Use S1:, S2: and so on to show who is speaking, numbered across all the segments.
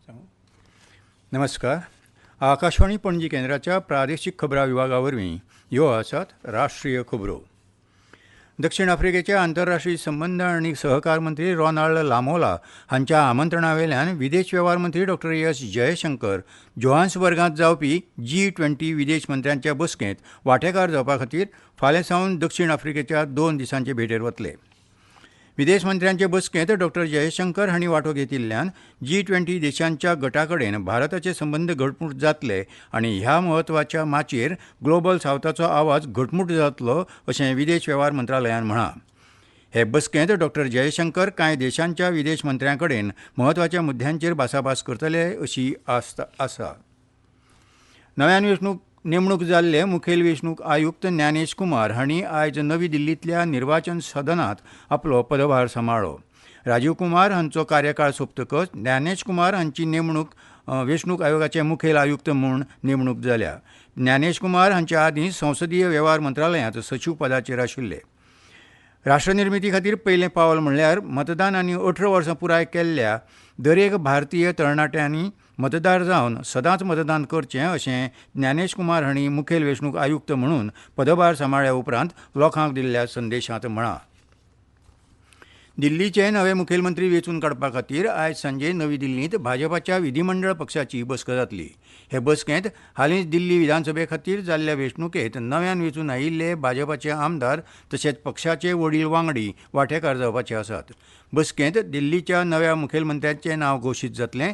S1: नमस्कार. आकाशवाणी पणजी केंद्राच्या प्रादेशीक खबरां विभागावरवीं ह्यो आसात राष्ट्रीय खबरो. दक्षिण आफ्रिकेचे आंतरराष्ट्रीय संबंध आनी सहकार मंत्री रोनाल्ड लामोला हांच्या आमंत्रणा वेल्यान विदेश वेव्हार मंत्री डॉ. एस जयशंकर जोहान्सबर्गांत जावपी G20 विदेश मंत्र्यांच्या बसकेंत वांटेकार जावपा खातीर फाल्यां सावन दक्षिण आफ्रिकेच्या 2 दिसांचे भेटेर वतले. विदेश मंत्र्यांचे बसकेंत डॉ. जयशंकर हांणी वांटो घेतिल्ल्यान G20 देशांच्या गटा कडेन भारताचे संबंद घटमूट जातले आनी ह्या म्हत्वाच्या माचयेर ग्लोबल सावथाचो आवाज घटमूट जातलो अशें विदेश वेव्हार मंत्रालयान म्हळां. हे बसकेंत डॉ. जयशंकर कांय देशांच्या विदेश मंत्र्यां कडेन म्हत्वाच्या मुद्द्यांचेर भासाभास करतले अशी आस्त आसा. नव्यान नेमणूक जाल्ले मुखेल वेंचणूक आयुक्त ज्ञानेश कुमार हांणी आयज नवी दिल्लींतल्या निर्वाचन सदनांत आपलो पदभार सांबाळ्ळो. राजीव कुमार हांचो कार्यकाळ सोंपतकच ज्ञानेश कुमार हांची वेंचणूक आयोगाचे मुखेल आयुक्त म्हूण नेमणूक जाल्या. ज्ञानेश कुमार हांच्या आदीं संसदीय वेव्हार मंत्रालयांत सचीव पदाचेर आशिल्ले. राष्ट्रनिर्मिती खातीर पयलें पावल म्हणल्यार मतदान आनी 18 वर्सां पुराय केल्ल्या दरेक भारतीय तरणाट्यांनी मतदार जावन सदांच मतदान करचें अशें ज्ञानेश कुमार हांणी मुखेल वेंचणूक आयुक्त म्हणून पदभार सांबाळ्ळ्या उपरांत लोकांक दिल्ल्या संदेशांत म्हळां. दिल्लीचे नवे मुखेलमंत्री वेंचून काडपा खातीर आयज सांजे नवी दिल्लींत भाजपाच्या विधिमंडळ पक्षाची बसका जातली. हे बसकेंत हालींच दिल्ली विधानसभे खातीर जाल्ल्या वेंचणुकेंत नव्यान वेंचून आयिल्ले भाजपाचे आमदार तशेंच पक्षाचे वडील वांगडी वांटेकार जावपाचे आसात. बसकेंत दिल्लीच्या नव्या मुखेलमंत्र्याचें नांव घोशीत जातलें.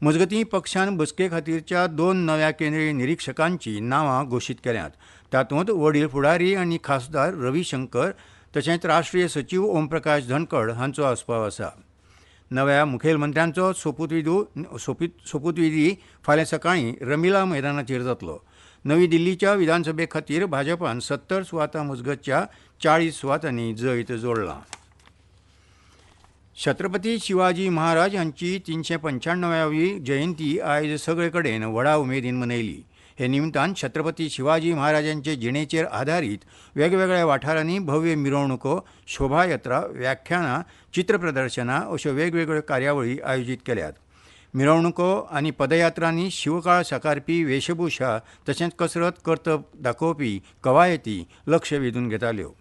S1: मजगतीं पक्षान बसके खातीरच्या 2 नव्या केंद्रीय निरीक्षकांची नांवां घोशीत केल्यांत. तातूंत वडील फुडारी आनी खासदार रवी शंकर तशेंच राष्ट्रीय सचीव ओमप्रकाश धनखड हांचो आस्पाव आसा. नव्या मुखेलमंत्र्यांचो सोपूतविधी फाल्यां सकाळीं रमिला मैदानाचेर जातलो. नवी दिल्लीच्या विधानसभे खातीर भाजपान 70 सुवातां मजगतच्या 40 सुवातांनी जैत जोडलां. छत्रपती शिवाजी महाराज हांची 395वी जयंती आयज सगळे कडेन व्हडा उमेदीन मनयली. हे निमतान छत्रपती शिवाजी महाराजांचे जिणेचेर आधारीत वेगवेगळ्या वाठारांनी भव्य मिरवणुको, शोभायात्रा, व्याख्यानां, चित्रप्रदर्शनां अश्यो वेगवेगळ्यो कार्यावळी आयोजीत केल्यात. मिरवणुको आनी पदयात्रांनी शिवकाळ साकारपी वेशभूषा तशेंच कसरत करतब दाखोवपी कवायती लक्ष वेधून घेताल्यो.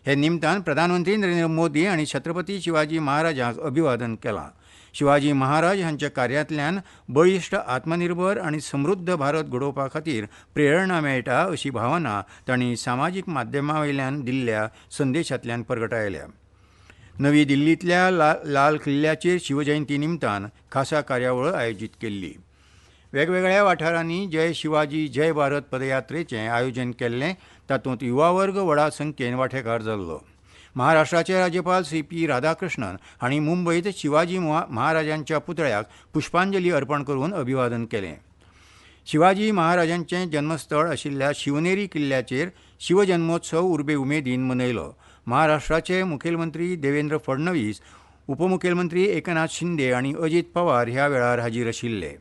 S1: हे निमतान प्रधानमंत्री नरेंद्र मोदी हांणी छत्रपती शिवाजी महाराजांक अभिवादन केलां. शिवाजी महाराज हांच्या कार्यांतल्यान बळिश्ट आत्मनिर्भर आनी समृद्ध भारत घडोवपा खातीर प्रेरणा मेळटा अशी भावना तांणी सामाजीक माध्यमां वयल्यान दिल्ल्या संदेशांतल्यान प्रगटायल्या. नवी दिल्लींतल्या लाल किल्ल्याचेर शिवजयंती निमतान खासा कार्यावळ आयोजीत केल्ली. वेगवेगळ्या वाठारांनी जय शिवाजी जय भारत पदयात्रेचें आयोजन केल्लें. तातूंत युवा वर्ग व्हडा संख्येन वांटेकार जाल्लो. महाराष्ट्राचे राज्यपाल CP राधाकृष्णन हांणी मुंबयत शिवाजी महाराजांच्या पुतळ्याक पुष्पांजली अर्पण करून अभिवादन केलें. शिवाजी महाराजांचें जन्मस्थळ आशिल्ल्या शिवनेरी किल्ल्याचेर शिवजन्मोत्सव उर्बे उमेदीन मनयलो. महाराष्ट्राचे मुखेलमंत्री देवेंद्र फडणवीस, उपमुखेलमंत्री एकनाथ शिंदे आनी अजित पवार ह्या वेळार हाजीर आशिल्ले.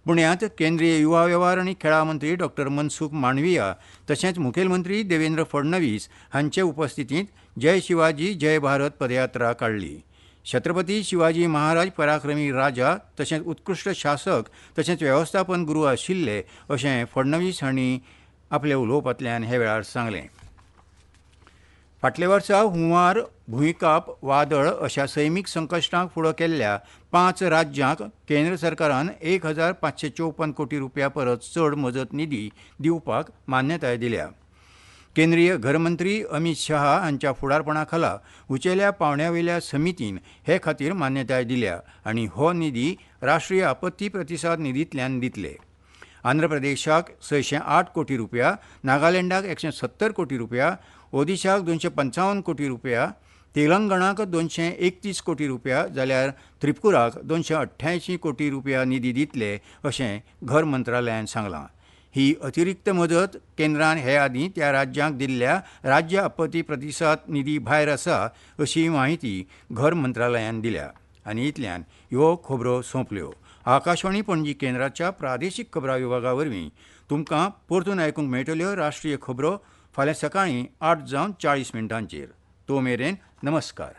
S1: पुण्यांत केंद्रीय युवा वेव्हार आनी खेळां मंत्री डॉ. मनसुख मांडविया तशेंच मुखेलमंत्री देवेंद्र फडणवीस हांचे उपस्थितींत जय शिवाजी जय भारत पदयात्रा काडली. छत्रपती शिवाजी महाराज पराक्रमी राजा तशेंच उत्कृश्ट शासक तशेंच वेवस्थापन गुरू आशिल्ले अशें फडणवीस हांणी आपल्या उलोवपांतल्यान हे वेळार सांगलें. फाटल्या वर्सा हुंवार, भुंयकाप, वादळ अशा सैमीक संकश्टांक फुडो केल्ल्या 5 राज्यांक केंद्र सरकारान 1554 कोटी रुपया परस चड मजत निधी दिवपाक मान्यताय दिल्या. केंद्रीय घरमंत्री अमित शहा हांच्या फुडारपणा खाला उंचेल्या पावंड्यावयल्या समितीन हे खातीर मान्यताय दिल्या आनी हो निधी राष्ट्रीय आपत्ती प्रतिसाद निधींतल्यान दितले. आंध्र प्रदेशाक 608 कोटी रुपया, नागालँडाक 170 कोटी रुपया, ओदिशाक 255 कोटी रुपया, तेलंगणाक 231 कोटी रुपया जाल्यार त्रिपुराक 288 कोटी रुपया निधी दितले अशें घर मंत्रालयान सांगलां. ही अतिरिक्त मजत केंद्रान हे आदीं त्या राज्यांक दिल्ल्या राज्य आपत्ती प्रतिसाद निधी भायर आसा अशी माहिती घर मंत्रालयान दिल्या. आनी इतल्यान ह्यो खबरो सोंपल्यो. आकाशवाणी पणजी केंद्राच्या प्रादेशीक खबरां विभागा वरवीं तुमकां परतून आयकूंक मेळटल्यो राष्ट्रीय खबरो फाल्यां सकाळीं 8:40 तो मेरेन नमस्कार.